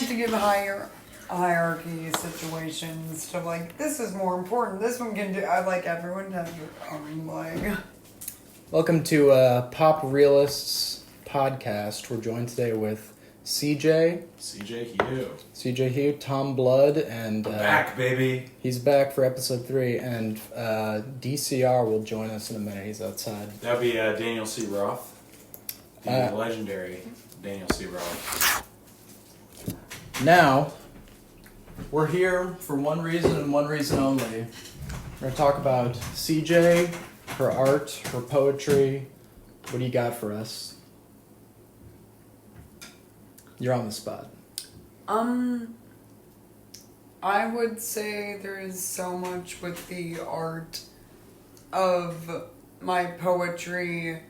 to give hierarchy situations to like, this is more important. This one can do. I like everyone to have their own like. Welcome to Pop Realists podcast. We're joined today with CJ Hugh, Tom Blood, and back, baby. He's back for episode 3, and DCR will join us in a minute. He's outside. That'll be Daniel C. Roth, the legendary Daniel C. Roth. Now, we're here for one reason and one reason only. We're going to talk about CJ, her art, her poetry. What do you got for us? You're on the spot. I would say there is so much with the art of my poetry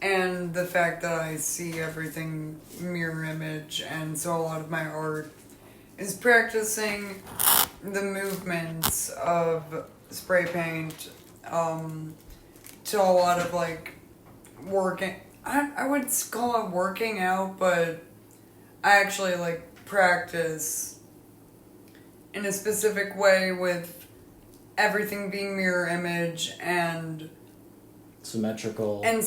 and the fact that I see everything mirror image, and so a lot of my art is practicing the movements of spray paint, to a lot of like working, I would call it working out, but I actually like practice in a specific way with everything being mirror image and symmetrical and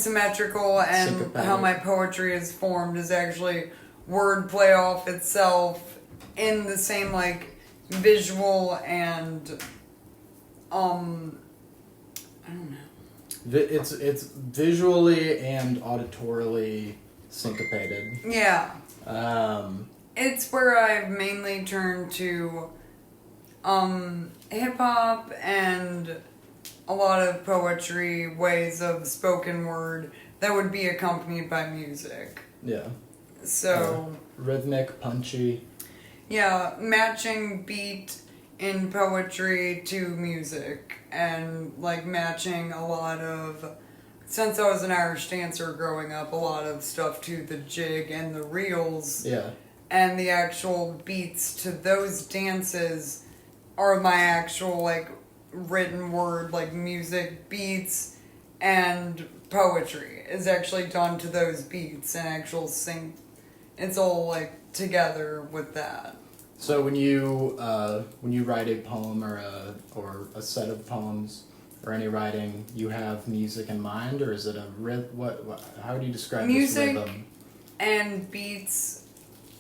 how my poetry is formed is actually word play off itself in the same like visual and I don't know. It's visually and auditorily syncopated. Yeah. It's where I've mainly turned to hip hop and a lot of poetry, ways of spoken word that would be accompanied by music. Yeah. So rhythmic, punchy. Yeah, matching beat in poetry to music, and like matching a lot of, since I was an Irish dancer growing up, a lot of stuff to the jig and the reels. Yeah. And the actual beats to those dances are my actual like written word, like music beats, and poetry is actually done to those beats and actual sing. It's all like together with that. So when you write a poem or a set of poems or any writing, you have music in mind, or is it a what how do you describe music? This rhythm? And beats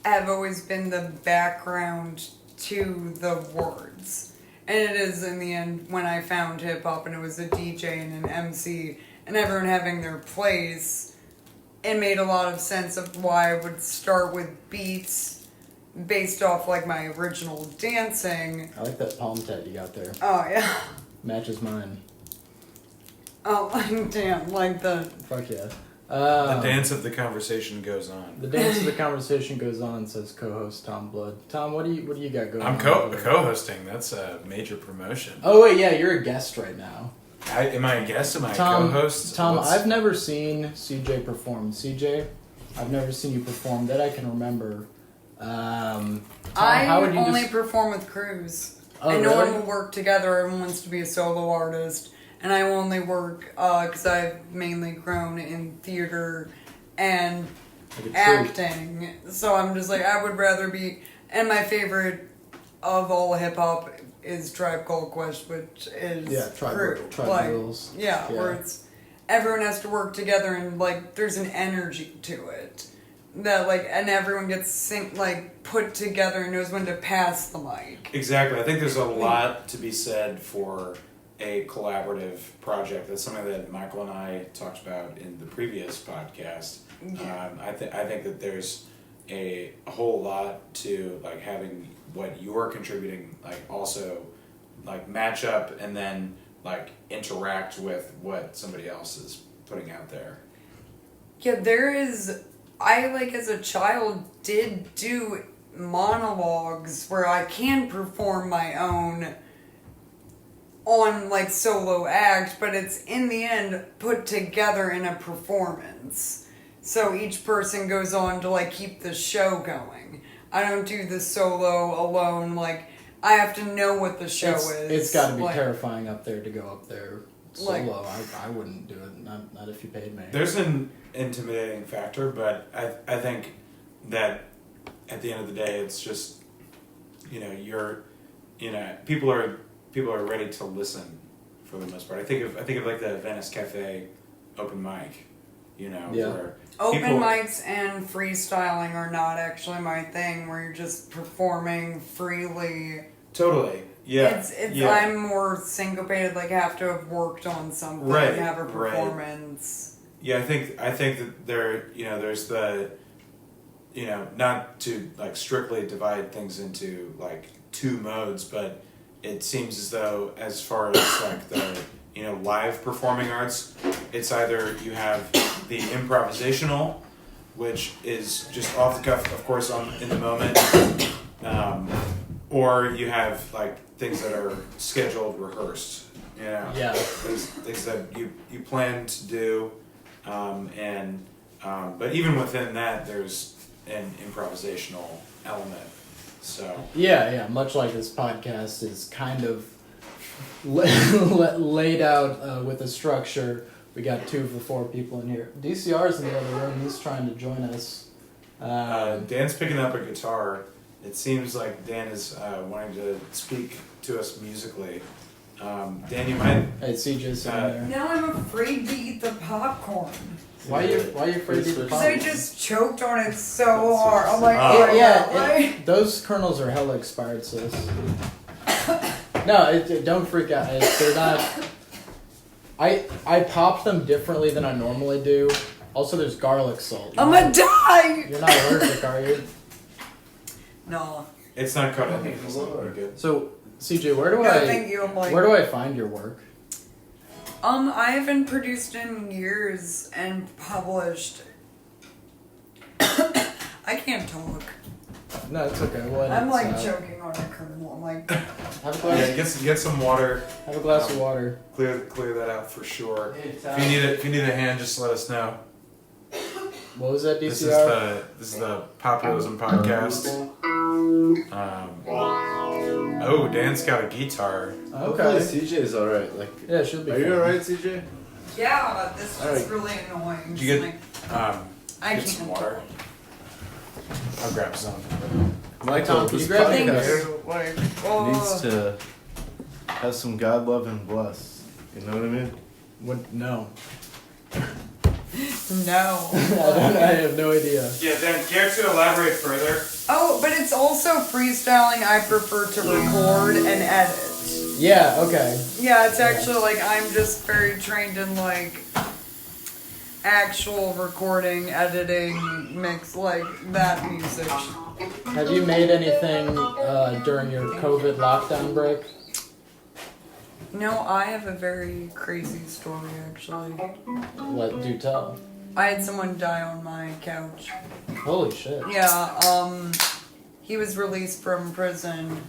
have always been the background to the words. And it is, in the end, when I found hip-hop and it was a DJ and an MC and everyone having their place, it made a lot of sense of why I would start with beats based off, like, my original dancing. I like that palm tat you got there. Oh, yeah. Matches mine. Oh, like, damn, like the... Fuck yeah. The dance of the conversation goes on. The dance of the conversation goes on, says co-host Tom Blood. Tom, what do you got going on? I'm co-hosting. That's a major promotion. Oh wait, yeah, you're a guest right now. Am I a guest? Am I a co-host? Tom, I've never seen CJ perform. CJ, I've never seen you perform that I can remember. Tom, I only perform with crews. Oh, and no really? one will work together. Everyone wants to be a solo artist. And I only work, because I've mainly grown in theater and acting. So I'm just like, I would rather be... And my favorite of all hip-hop is Tribe Called Quest, which is Tribe like, Rules. Yeah, where it's... Everyone has to work together and, like, there's an energy to it. That, like, and everyone gets, put together and knows when to pass the mic. Exactly. I think there's a lot to be said for a collaborative project. That's something that Michael and I talked about in the previous podcast. Yeah. I think that there's a whole lot to like having what you're contributing like also like match up and then like interact with what somebody else is putting out there. Yeah, there is... I, like, as a child, did do monologues where I can perform my own on, like, solo act, but it's, in the end, put together in a performance. So each person goes on to, like, keep the show going. I don't do the solo alone, like, I have to know what the show is. It's got to be like, terrifying up there to go up there solo. Like, I wouldn't do it, not if you paid me. There's an intimidating factor, but I think that at the end of the day, it's just, people are ready to listen for the most part. I think of like the Venice Cafe open mic, where Open people, mics and freestyling are not actually my thing, where you're just performing freely. Totally. Yeah. It's yeah. I'm more syncopated, like have to have worked on something Right, and have a right. performance. Yeah, I think that there's the, not to like strictly divide things into like two modes, but it seems as though as far as like the live performing arts, it's either you have the improvisational, which is just off the cuff, of course, in the moment, or you have like things that are scheduled, rehearsed. Yeah. Things that you plan to do, but even within that, there's an improvisational element. So Yeah. Much like this podcast is kind of laid out with a structure. We got 2 of the 4 people in here. DCR's in the other room. He's trying to join us. Dan's picking up a guitar. It seems like Dan is wanting to speak to us musically. Dan, you might. Hey, CJ's sitting there. Now I'm afraid to eat the popcorn. Why are you afraid to eat the Because I popcorn? just choked on it so hard. I'm like, Those kernels are hella expired, sis. No, don't freak out. They're not. I pop them differently than I normally do. Also, there's garlic salt. I'm gonna die! You're not allergic, are you? No. It's not cut in. It's not very good. So, CJ, where do Thank you. I'm like, where do I find your work? I haven't produced in years and published. I can't talk. No, it's okay. We'll edit I'm this like out. choking on a kernel. I'm like, Have a glass. Get some water. Have a glass of water. Clear that out for sure. If you need a hand, just let us know. What was that, DCR? This is the Populism podcast. Dan's got a guitar. Okay. CJ's alright. Like, Yeah, she'll be. are you fine. alright, CJ? yeah, this is Alright. really annoying. Did you Like, I I get can't some water. I'll grab some. Michael, Tom, can this you grab Thank Yes. podcast you. Like, oh. needs to have some God love and bless. You know what I mean? What? No. No. I have no idea. Yeah, Dan, care to elaborate further? Oh, but it's also freestyling. I prefer to record and edit. Yeah. Okay. Yeah, it's actually like I'm just very trained in like actual recording, editing, mix, like that music. Have you made anything during your COVID lockdown break? No, I have a very crazy story actually. Do tell. I had someone die on my couch. Holy shit. Yeah, he was released from prison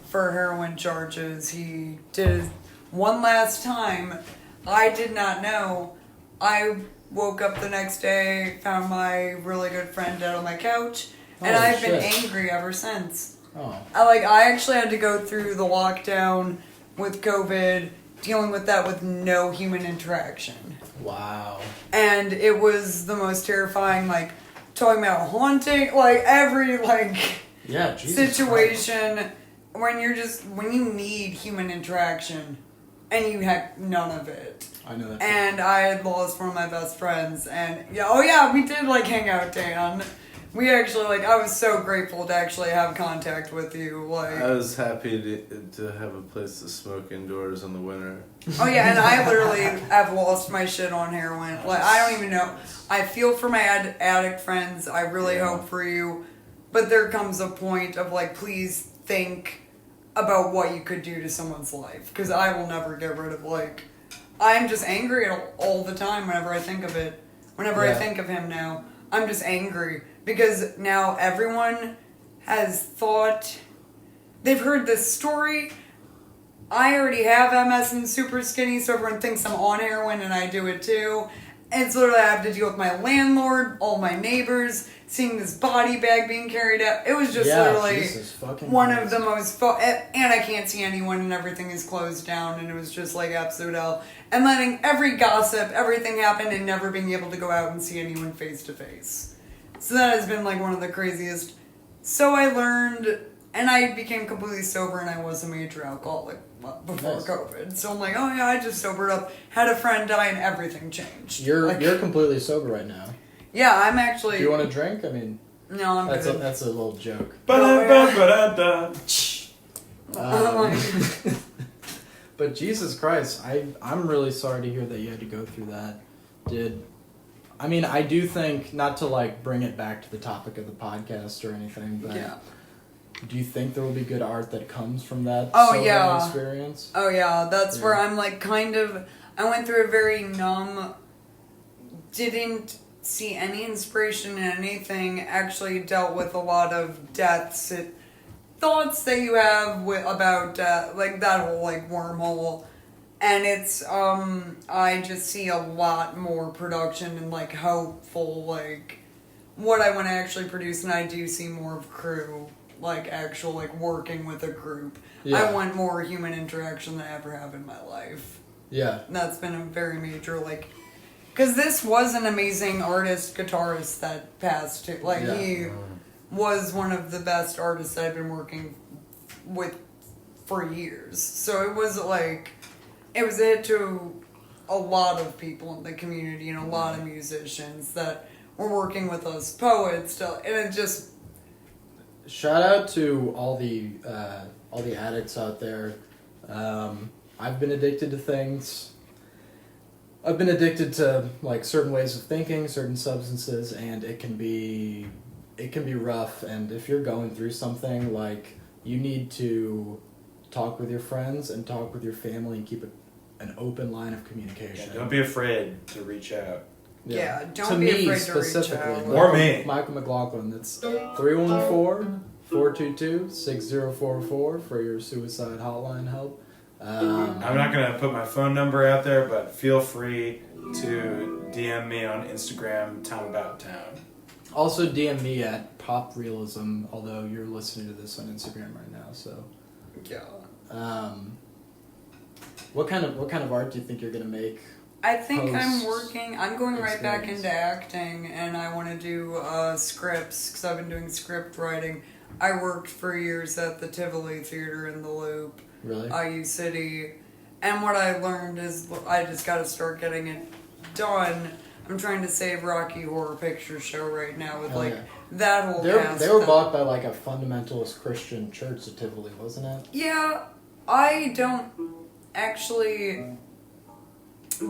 for heroin charges. He did it one last time. I did not know. I woke up the next day, found my really good friend dead on my couch, and Holy I've been shit. angry ever since. Oh. I actually had to go through the lockdown with COVID, dealing with that with no human interaction. Wow. And it was the most terrifying, like, talking about haunting, like, every, like, Yeah. Jesus situation when you need human interaction and you had none of it. I know that. And I had lost one of my best friends, and yeah, we did, like, hang out, Dan. We actually, like, I was so grateful to actually have contact with you, like. I was happy to have a place to smoke indoors in the winter. Oh yeah, and I literally have lost my shit on heroin. Like, I don't even know. I feel for my addict friends. I really hope for you. But there comes a point of, like, please think about what you could do to someone's life. Because I will never get rid of, like, I'm just angry all the time whenever I think of it. Whenever I think of him now, I'm just angry. Because now everyone has thought, they've heard this story. I already have MS and super skinny, so everyone thinks I'm on heroin and I do it too. And it's literally, I have to deal with my landlord, all my neighbors, seeing this body bag being carried out. It was just literally one of the most, and I can't see anyone and everything is closed down, and it was just like absolute hell. And letting every gossip, everything happen, and never being able to go out and see anyone face to face. So that has been like one of the craziest So I learned, and I became completely sober, and I was a major alcoholic before Nice. COVID. So I'm like, oh yeah, I just sobered up. Had a friend die, and everything changed. You're Like, completely sober right now. yeah, I'm actually. Do you want to drink? I mean, No, I'm that's a good. little joke. Ba-da-ba-ba-da-da. But Jesus Christ, I'm really sorry to hear that you had to go through that. I do think, not to like bring it back to the topic of the podcast or anything, but Yeah. do you think there will be good art that comes from that Oh, sobering yeah. experience? Oh yeah, that's Yeah. where I'm like kind of. I went through a very numb. Didn't see any inspiration in anything. Actually, dealt with a lot of deaths. Thoughts that you have about like that whole like wormhole, and it's I just see a lot more production and like hopeful like what I want to actually produce, and I do see more of crew like actual like working with a group. Yeah. I want more human interaction than I ever have in my life. Yeah. And that's been a very major like. Because this was an amazing artist, guitarist that passed too. Like, Yeah. he was one of the best artists I've been working with for years. So it was like, it was a hit to a lot of people in the community and a lot of musicians that were working with us poets. And it just, Shout out to all the addicts out there. I've been addicted to things. I've been addicted to like certain ways of thinking, certain substances, and it can be rough. And if you're going through something, like, you need to talk with your friends and talk with your family and keep an open line of communication. Yeah, don't be afraid to reach out. yeah, don't To be me, afraid to reach specifically, out. Or me. Michael McLaughlin. That's 314-422-6044 for your suicide hotline help. I'm not going to put my phone number out there, but feel free to DM me on Instagram, Town About Town. Also DM me at Pop Realism, although you're listening to this on Instagram right now. So, Yeah. what kind of art do you think you're gonna make? I think I'm Post going right back experience. into acting, and I want to do scripts, because I've been doing script writing. I worked for years at the Tivoli Theater in the Loop, Really? IU City, and what I learned is I just got to start getting it done. I'm trying to save Rocky Horror Picture Show right now with Hell like yeah. that whole cast. They were that- bought by like a fundamentalist Christian church at Tivoli, wasn't it? Yeah, I don't actually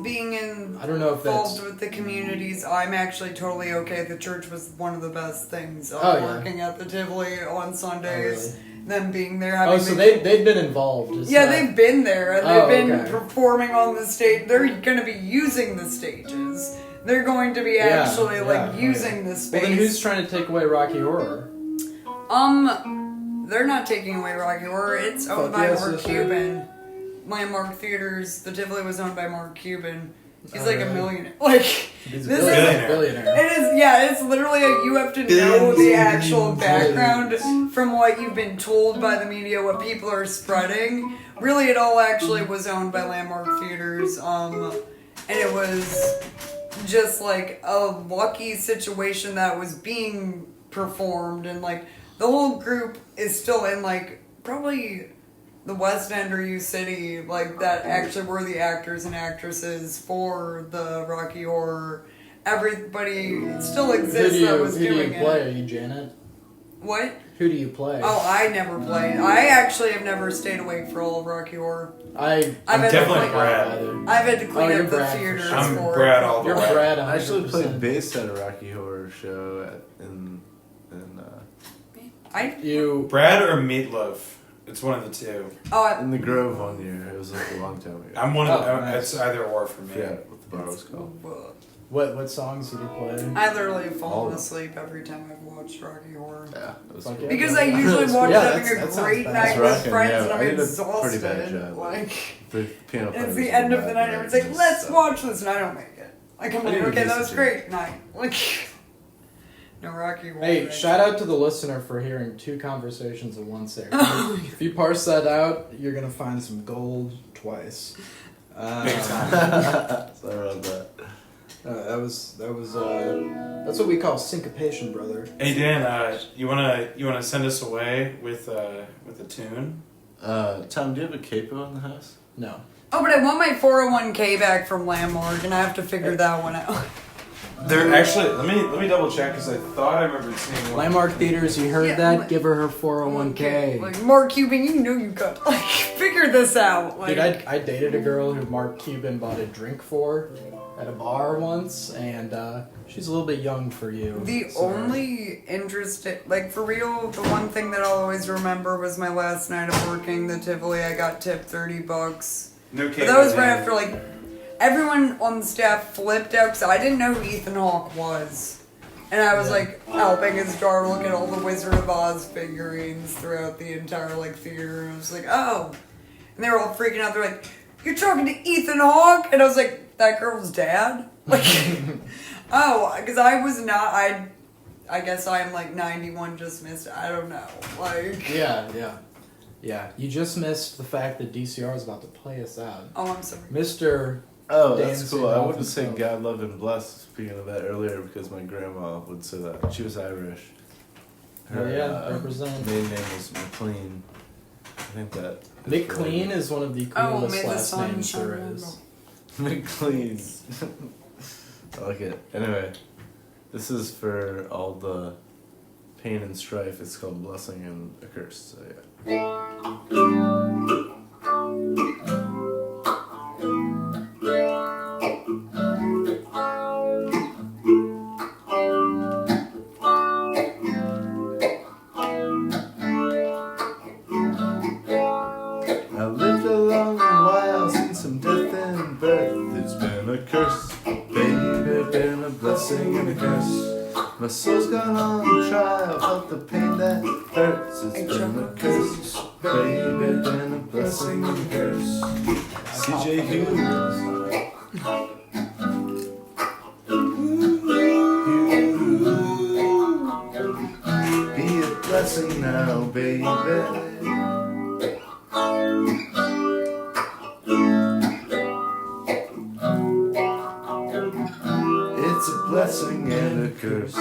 being I don't know if involved that's. with the communities. I'm actually totally okay. The church was one of the best things of Oh, yeah. working at the Tivoli on Sundays. Oh, Them being there, having Oh, so they've been involved. It's yeah, not- they've been there and Oh, they've been okay. performing on the stage. They're going to be using the stages. They're going to be Yeah, actually yeah, like oh, using yeah. the space. Well, then who's trying to take away Rocky Horror? They're not taking away Rocky Horror. It's owned Fuck by yes, Mark sister. Cuban. Landmark Theaters. The Tivoli was owned by Mark Cuban. He's Oh, like a really? millionaire. Like He's a this is billionaire. it is. Yeah, it's literally you have to know the actual background billions. from what you've been told by the media, what people are spreading. Really, it all actually was owned by Landmark Theaters. And it was just like a lucky situation that was being performed, and like the whole group is still in like probably the West End or U City, like that actually were the actors and actresses for the Rocky Horror. Everybody still exists that was who do doing you play? Are it. you Janet? What? Who do you play? Oh, I never played. I actually have never stayed awake for all of Rocky Horror. I'm I've had to definitely clean- Brad. I've had to Oh, clean you're up the Brad for theaters sure. I'm for Brad it. all the You're way. Brad. I actually 100%. played bass at a Rocky Horror show You. Brad or Meatloaf? It's one of the two. Oh, in the Grove one year. It was like a long time ago. I'm one of the, Oh, nice. it's either or for me. Yeah, what the bar was called. What songs did you play? I literally have All fallen of asleep every time I've watched Rocky Horror. Yeah, it was Fuck cool. yeah. Because I usually watch Yeah, having that a sounds great bad. night It's with rocking, friends yeah. and I I'm did a pretty exhausted. bad job. Like, The piano player it's was the so end of bad the night and that everyone's like, just let's sucked. watch this, and I don't make it. Like, I'm I like, didn't okay, that get was to great night. Like, no Rocky Horror. Hey, night. shout out to the listener for hearing two conversations at once there. If you parse that out, you're gonna find some gold twice. Big time. Sorry about that. That's what we call syncopation, brother. Hey Dan, you wanna send us away with a tune? Tom, do you have a capo in the house? No. Oh, but I want my 401k back from Landmark, and I have to figure that one out. They're actually. Let me double check because I thought I remembered seeing one. Landmark Theaters, you heard Yeah, that? like- Give her her 401k. Like, Mark Cuban, you know you got like figure this out. Like, Dude, I dated a girl who Mark Cuban bought a drink for at a bar once, and she's a little bit young for you. the so- only interesting, like for real, the one thing that I'll always remember was my last night of working the Tivoli. I got tipped $30. No But that was right after like everyone on the staff flipped out because I didn't know who Ethan Hawke was, and I was like helping his daughter look at all the Wizard of Oz figurines throughout the entire like theater. And I was like, oh, and they were all freaking out. They're like, "You're talking to Ethan Hawke?" And I was like, "That girl's dad?" Like, oh, because I was not. I guess I am like 91 just missed. I don't know. Like, Yeah, you just missed the fact that DCR is about to play us out. oh, I'm sorry. Mr. Oh, Dan's that's cool. I involved wanted to say himself. God love and bless, speaking of that earlier, because my grandma would say that. She was Irish. Oh, yeah, represent. maiden name was McLean. I think that. McLean is one of the Oh, coolest may the last sun names shine there on is. McLean. I like it. Anyway, this is for all the pain and strife. It's called Blessing and a Curse. So, yeah. I lived a long while, seen some death and birth. It's been a curse, baby, been a blessing and a curse. My soul's gone on trial, felt the pain that hurts. It's been a curse, baby, been a blessing and a curse. CJ Hugh. Be a blessing now, baby. It's a blessing and a curse.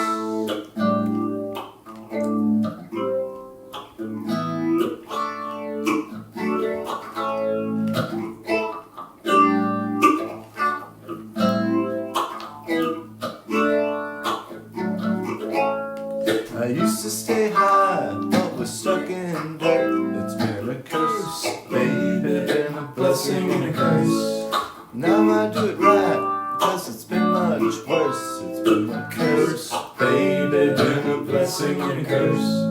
I used to stay high, but was stuck in dirt. It's been a curse, baby, been a blessing and a curse. Now I do it right, cause it's been much worse. It's been a curse, baby, been a blessing and a curse.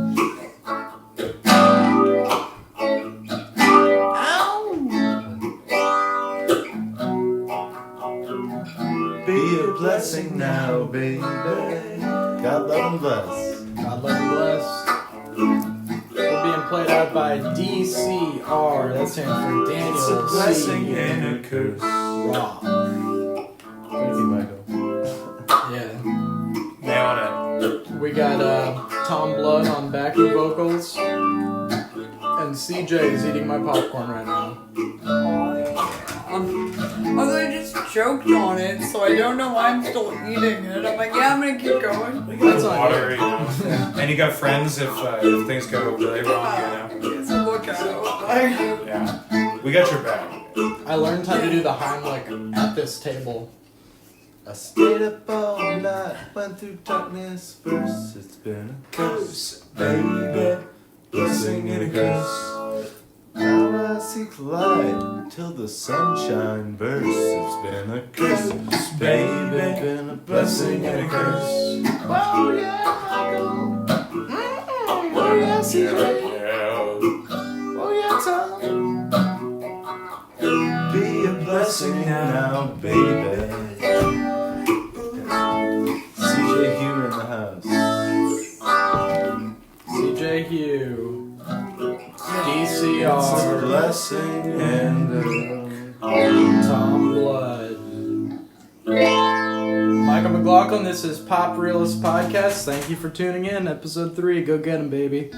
Be a blessing now, baby. God love and bless. God love and bless. We're being played out by DCR. That stands for It's a Daniel blessing C. and a curse. Roth. Thank you, Michael. Yeah. Nailing it. We got Tom Blood on backing vocals. And CJ is eating my popcorn right now. Although I just choked on it, so I don't know why I'm still eating it. I'm like, yeah, I'm gonna keep going. We got That's on water, you know. And you got friends if things go really wrong, you know. So look out. Like, Yeah. We got your back. I learned how to do the Heimlich at this table. I stayed up all night, went through darkness first. It's been a curse, baby, blessing and a curse. Now I seek light till the sunshine bursts. It's been a curse, baby, been a blessing and a curse. Oh yeah, Michael. Oh yeah, CJ. Oh yeah, Tom. Be a blessing now, baby. CJ Hugh in the house. CJ Hugh. It's a DCR. blessing and a Tom Blood. Michael McLaughlin, this is Pop Realist Podcast. Thank you for tuning in. Episode 3. Go get 'em, baby.